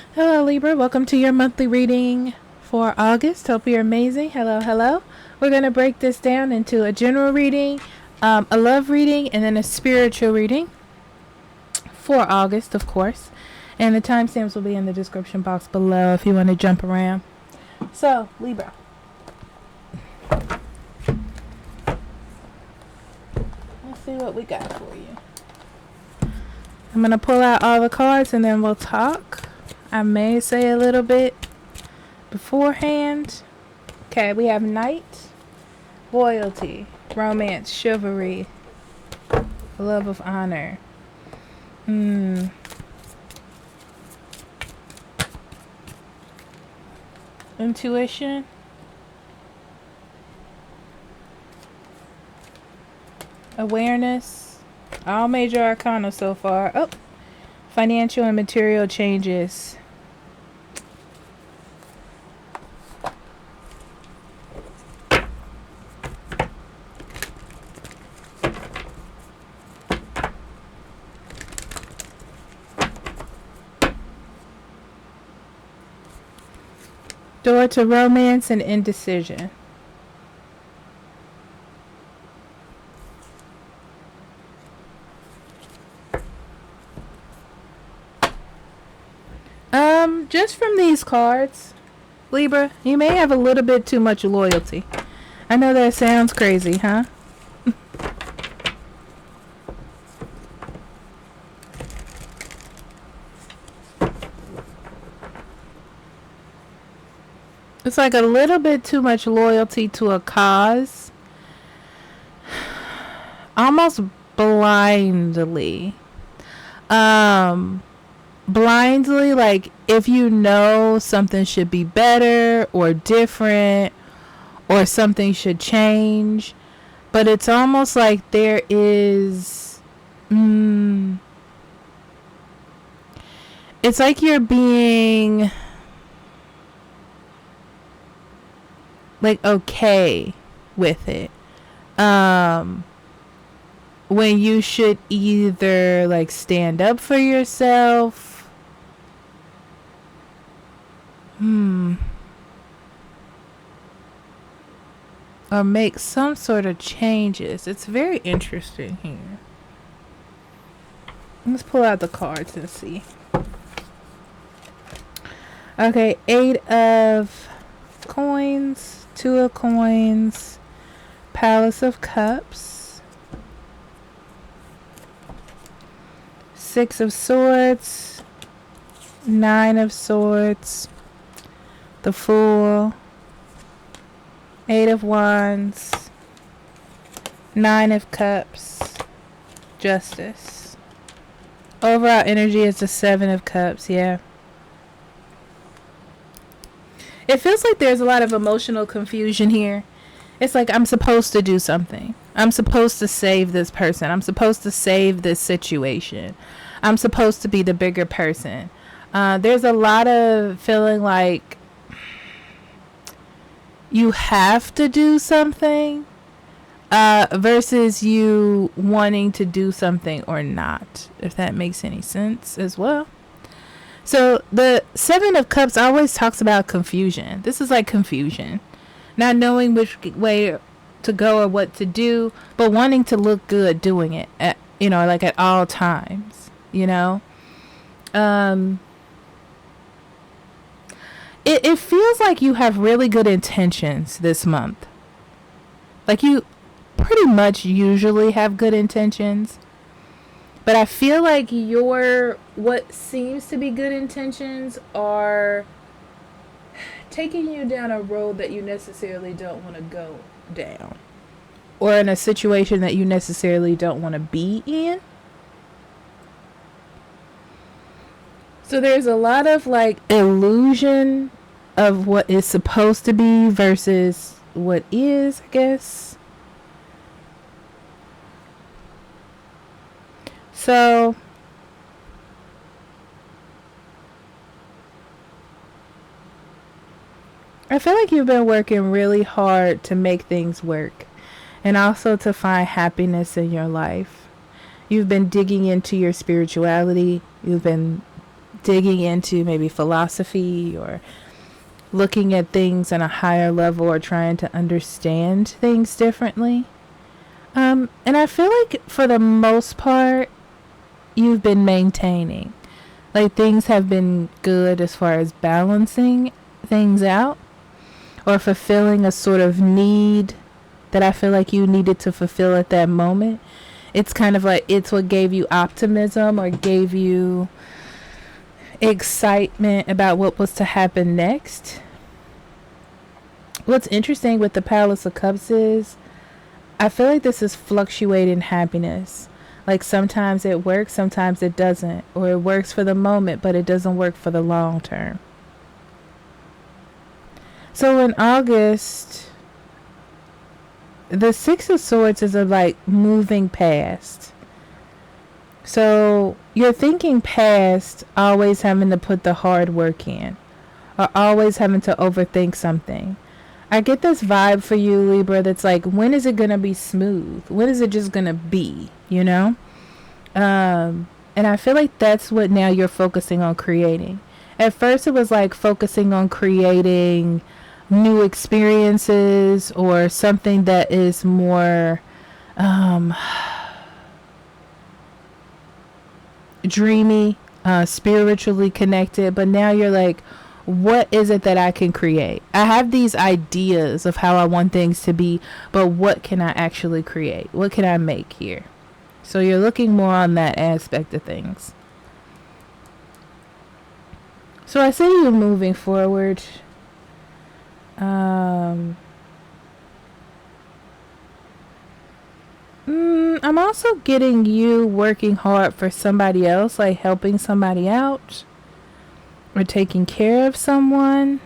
Hello, Libra. Welcome to your monthly reading for August. Hope you're amazing. Hello, hello. We're going to break this down into a general reading, a love reading, and then a spiritual reading for August, of course. And the timestamps will be in the description box below if you want to jump around. So, Libra. Let's see what we got for you. I'm going to pull out all the cards and then we'll talk. I may say a little bit beforehand. Okay, we have Knight, Loyalty, Romance, Chivalry, Love of Honor. Intuition. Awareness. All major arcana so far. Oh, financial and material changes. Door to romance and indecision. Just from these cards, Libra, you may have a little bit too much loyalty. I know that sounds crazy, huh? It's like a little bit too much loyalty to a cause. Almost blindly. Blindly, like if you know something should be better or different or something should change, but it's almost like there is it's like you're being like okay with it when you should either like stand up for yourself or make some sort of changes. It's very interesting here. Let's pull out the cards and see. Okay, 8 of coins, 2 of coins, Palace of Cups, 6 of swords, 9 of swords, the Fool, 8 of wands, 9 of cups, Justice. Overall energy is the 7 of cups, yeah. It feels like there's a lot of emotional confusion here. It's like I'm supposed to do something. I'm supposed to save this person. I'm supposed to save this situation. I'm supposed to be the bigger person. There's a lot of feeling like you have to do something versus you wanting to do something or not, if that makes any sense as well. So the 7 of cups always talks about confusion. This is like confusion. Not knowing which way to go or what to do, but wanting to look good doing it at, like at all times, It feels like you have really good intentions this month. Like you pretty much usually have good intentions. But I feel like what seems to be good intentions are taking you down a road that you necessarily don't want to go down. Or in a situation that you necessarily don't want to be in. So there's a lot of like illusion of what is supposed to be versus what is, I guess. So I feel like you've been working really hard to make things work and also to find happiness in your life. You've been digging into your spirituality. You've been digging into maybe philosophy or looking at things on a higher level or trying to understand things differently. And I feel like for the most part, you've been maintaining. Like things have been good as far as balancing things out or fulfilling a sort of need that I feel like you needed to fulfill at that moment. It's kind of like it's what gave you optimism or gave you excitement about what was to happen next. What's interesting with the Palace of Cups is I feel like this is fluctuating happiness. Like sometimes it works, sometimes it doesn't. Or it works for the moment, but it doesn't work for the long term. So in August, the Six of Swords is like moving past. So you're thinking past always having to put the hard work in. Or always having to overthink something. I get this vibe for you, Libra, that's like, when is it going to be smooth? When is it just going to be, you know? And I feel like that's what now you're focusing on creating. At first it was like focusing on creating new experiences or something that is more dreamy, spiritually connected. But now you're like, what is it that I can create? I have these ideas of how I want things to be, but what can I actually create? What can I make here? So you're looking more on that aspect of things. So I see you moving forward. I'm also getting you working hard for somebody else, like helping somebody out or taking care of someone.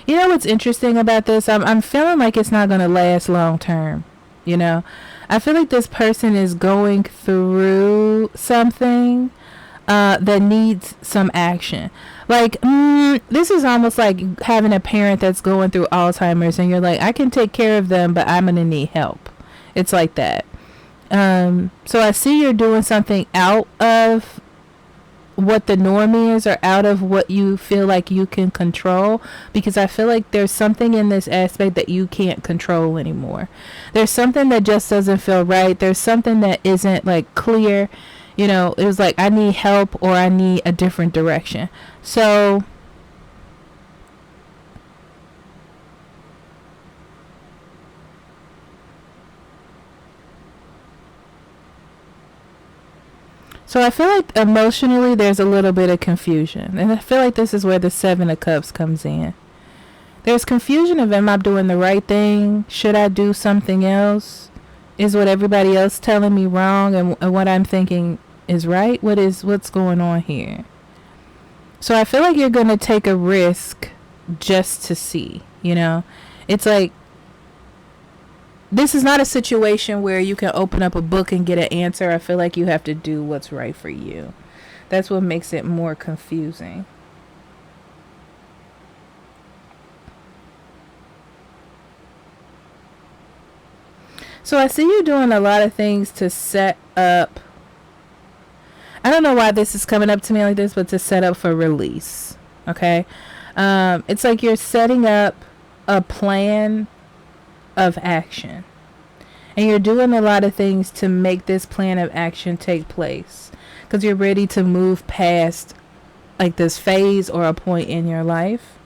You know what's interesting about this? I'm feeling like it's not going to last long term. You know, I feel like this person is going through something that needs some action. Like, this is almost like having a parent that's going through Alzheimer's and you're like, I can take care of them, but I'm going to need help. It's like that. So I see you're doing something out of what the norm is or out of what you feel like you can control, because I feel like there's something in this aspect that you can't control anymore. There's something that just doesn't feel right. There's something that isn't like clear. You know, it was like, I need help or I need a different direction. So I feel like emotionally there's a little bit of confusion. And I feel like this is where the Seven of Cups comes in. There's confusion of, am I doing the right thing? Should I do something else? Is what everybody else telling me wrong and what I'm thinking is right? What's going on here? So I feel like you're going to take a risk just to see, you know? It's like, this is not a situation where you can open up a book and get an answer. I feel like you have to do what's right for you. That's what makes it more confusing. So I see you doing a lot of things to set up. I don't know why this is coming up to me like this, but to set up for release. Okay? It's like you're setting up a plan of action. And you're doing a lot of things to make this plan of action take place. Because you're ready to move past like this phase or a point in your life.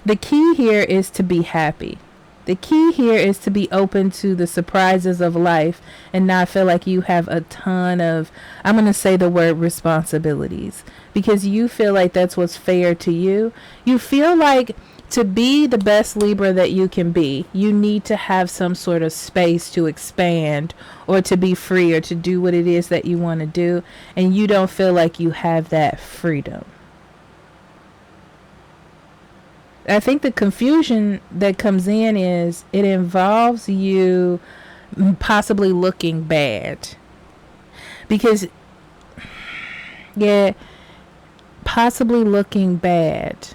The key here is to be happy. The key here is to be open to the surprises of life and not feel like you have a ton of, I'm going to say the word responsibilities, because you feel like that's what's fair to you. You feel like to be the best Libra that you can be, you need to have some sort of space to expand or to be free or to do what it is that you want to do. And you don't feel like you have that freedom. I think the confusion that comes in is it involves you possibly looking bad. Because, yeah, possibly looking bad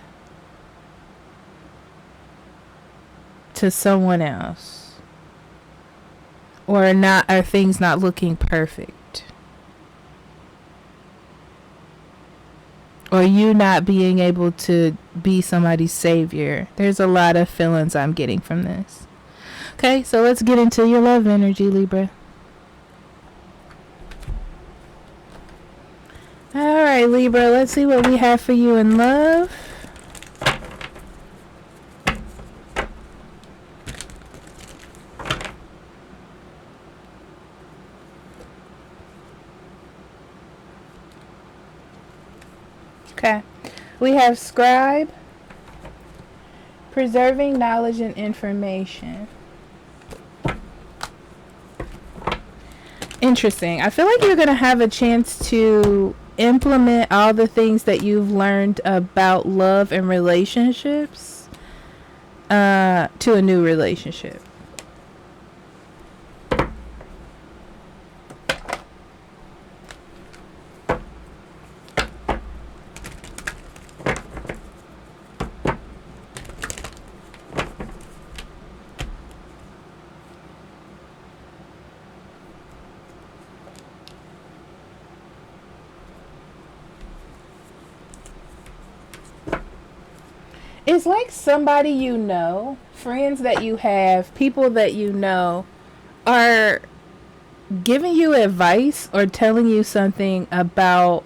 to someone else. Are things not looking perfect? Or you not being able to be somebody's savior? There's a lot of feelings I'm getting from this. Okay, so let's get into your love energy, Libra. Alright, Libra, let's see what we have for you in love. Okay, we have scribe, preserving knowledge and information. Interesting. I feel like you're going to have a chance to implement all the things that you've learned about love and relationships to a new relationship. It's like somebody you know, friends that you have, people that you know, are giving you advice or telling you something about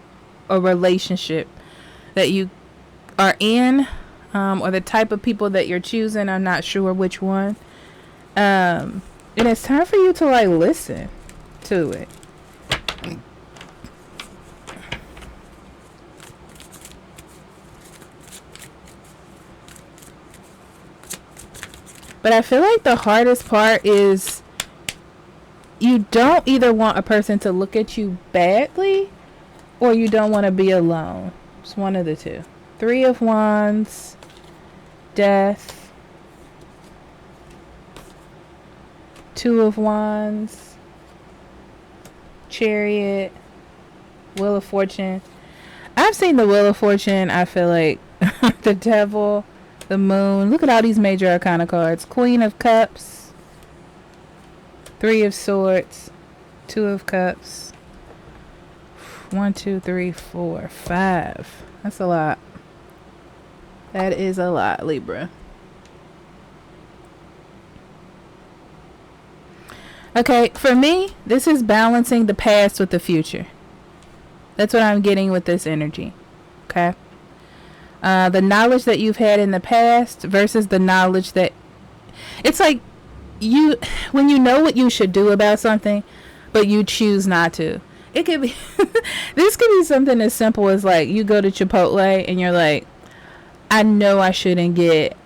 a relationship that you are in, or the type of people that you're choosing. I'm not sure which one. And it's time for you to like listen to it. But I feel like the hardest part is you don't either want a person to look at you badly or you don't want to be alone. It's one of the two. 3 of Wands, Death, 2 of Wands, Chariot, Wheel of Fortune. I've seen the Wheel of Fortune. I feel like the Devil, the Moon. Look at all these major arcana cards. Queen of Cups, 3 of Swords, 2 of Cups. 1, 2, 3, 4, 5. That's a lot. That is a lot, Libra. Okay, for me, this is balancing the past with the future. That's what I'm getting with this energy. Okay? The knowledge that you've had in the past versus the knowledge that... It's like when you know what you should do about something, but you choose not to. It could be... This could be something as simple as like you go to Chipotle and you're like, I know I shouldn't get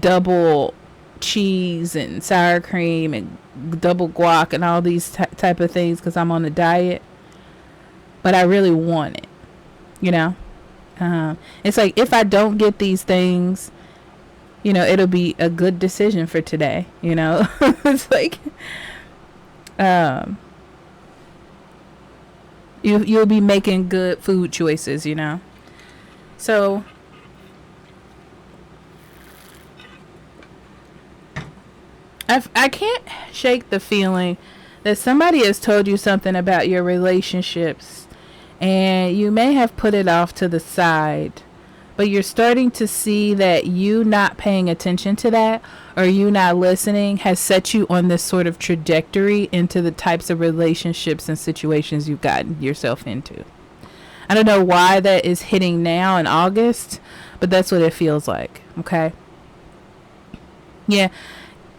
double cheese and sour cream and double guac and all these type of things because I'm on a diet, but I really want it, you know. It's like if I don't get these things, you know, it'll be a good decision for today, you know. It's like you'll be making good food choices, you know. So I can't shake the feeling that somebody has told you something about your relationships and you may have put it off to the side, but you're starting to see that you not paying attention to that or you not listening has set you on this sort of trajectory into the types of relationships and situations you've gotten yourself into. I don't know why that is hitting now in August, but that's what it feels like. Okay. Yeah.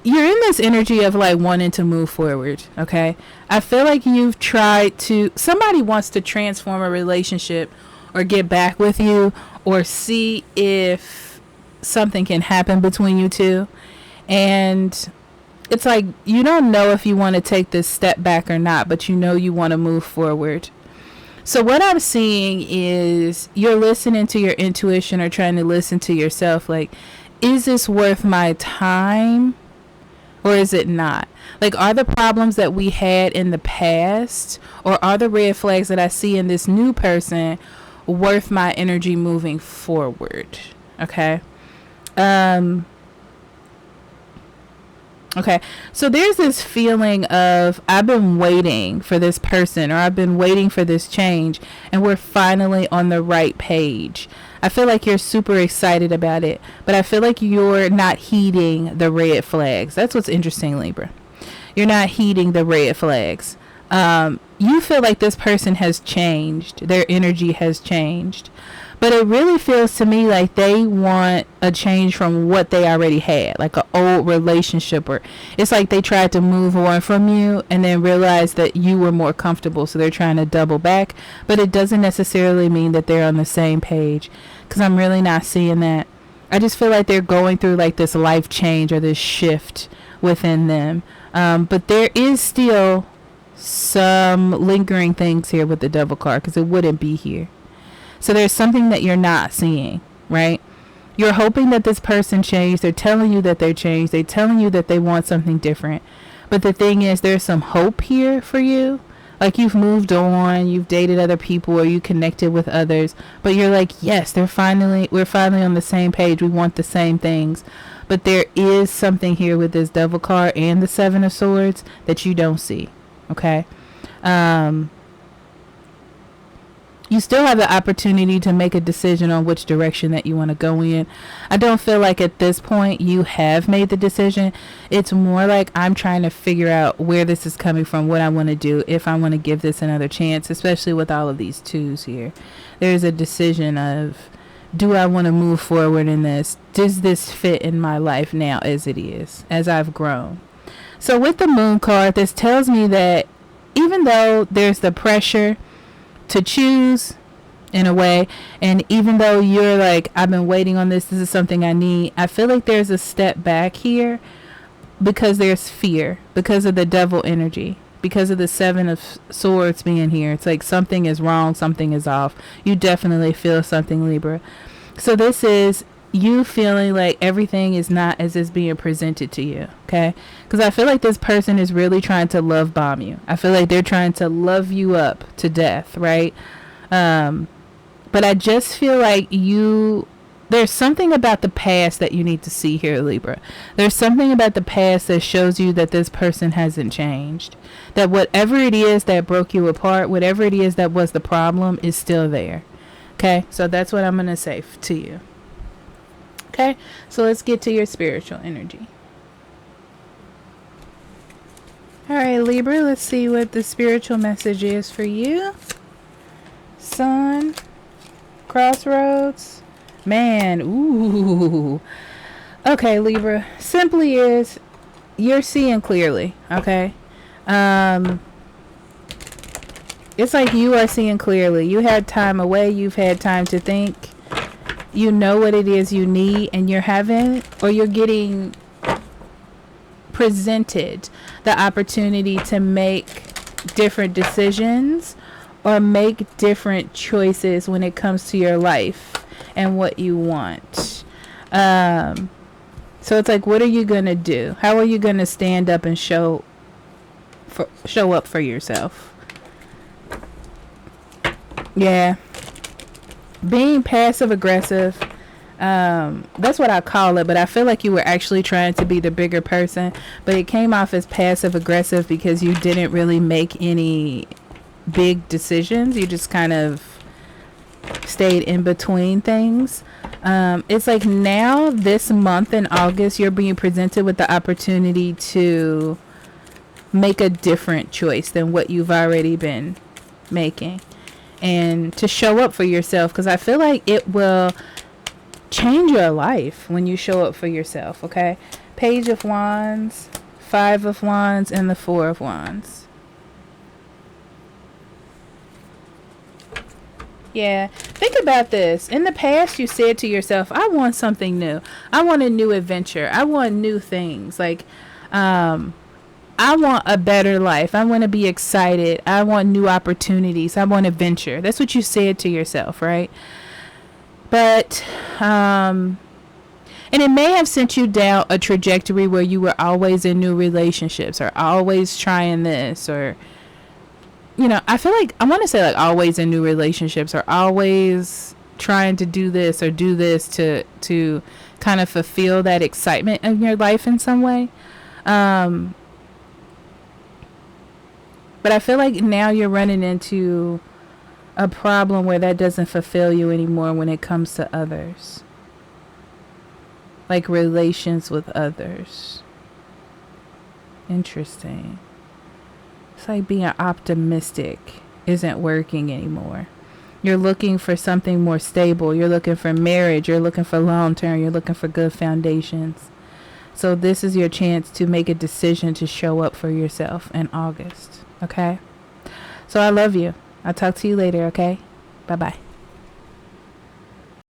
You're in this energy of like wanting to move forward. Okay. I feel like you've tried to, somebody wants to transform a relationship or get back with you or see if something can happen between you two. And it's like, you don't know if you want to take this step back or not, but you know you want to move forward. So what I'm seeing is you're listening to your intuition or trying to listen to yourself. Like, is this worth my time? Or is it not? Like, are the problems that we had in the past or are the red flags that I see in this new person worth my energy moving forward? Okay. Okay, so there's this feeling of I've been waiting for this person, or I've been waiting for this change, and we're finally on the right page. I feel like you're super excited about it, but I feel like you're not heeding the red flags. That's what's interesting, Libra. You're not heeding the red flags. You feel like this person has changed. Their energy has changed. But it really feels to me like they want a change from what they already had, like an old relationship, or it's like they tried to move on from you and then realized that you were more comfortable, so they're trying to double back. But it doesn't necessarily mean that they're on the same page, because I'm really not seeing that. I just feel like they're going through like this life change or this shift within them. But there is still some lingering things here with the Devil card, because it wouldn't be here. So there's something that you're not seeing, right? You're hoping that this person changed. They're telling you that they're changed. They're telling you that they want something different. But the thing is, there's some hope here for you. Like you've moved on, you've dated other people, or you connected with others. But you're like, yes, we're finally on the same page. We want the same things. But there is something here with this Devil card and the Seven of Swords that you don't see, okay? You still have the opportunity to make a decision on which direction that you want to go in. I don't feel like at this point you have made the decision. It's more like I'm trying to figure out where this is coming from, what I want to do, if I want to give this another chance, especially with all of these twos here. There's a decision of, do I want to move forward in this? Does this fit in my life now as it is, as I've grown? So with the Moon card, this tells me that even though there's the pressure to choose in a way, and even though you're like, I've been waiting on this is something I need, I feel like there's a step back here because there's fear, because of the Devil energy, because of the Seven of Swords being here. It's like something is wrong, something is off. You definitely feel something, Libra. So this is you feeling like everything is not as it's being presented to you, okay? Because I feel like this person is really trying to love bomb you. I feel like they're trying to love you up to death, right? But I just feel like there's something about the past that you need to see here, Libra. There's something about the past that shows you that this person hasn't changed. That whatever it is that broke you apart, whatever it is that was the problem, is still there. Okay? So that's what I'm going to say to you. Okay, so let's get to your spiritual energy. All right, Libra, let's see what the spiritual message is for you. Sun, Crossroads, man, ooh. Okay, Libra, simply is you're seeing clearly, okay? It's like you are seeing clearly. You had time away, you've had time to think. You know what it is you need, and you're getting presented the opportunity to make different decisions or make different choices when it comes to your life and what you want. So it's like, what are you going to do? How are you going to stand up and show up for yourself? Yeah. Being passive aggressive, that's what I call it, but I feel like you were actually trying to be the bigger person, but it came off as passive aggressive because you didn't really make any big decisions. You just kind of stayed in between things. It's like now this month in August, you're being presented with the opportunity to make a different choice than what you've already been making. And to show up for yourself, because I feel like it will change your life when you show up for yourself, okay? Page of Wands, Five of Wands, and the Four of Wands. Yeah, think about this. In the past, you said to yourself, I want something new. I want a new adventure. I want new things. Like, I want a better life. I want to be excited. I want new opportunities. I want adventure. That's what you said to yourself, right? But, and it may have sent you down a trajectory where you were always in new relationships or always trying this, or, you know, I feel like, I want to say like always in new relationships or always trying to do this or do this to kind of fulfill that excitement in your life in some way. But I feel like now you're running into a problem where that doesn't fulfill you anymore when it comes to others. Like relations with others. Interesting. It's like being optimistic isn't working anymore. You're looking for something more stable. You're looking for marriage. You're looking for long term. You're looking for good foundations. So this is your chance to make a decision to show up for yourself in August. Okay? So I love you. I'll talk to you later, okay? Bye-bye.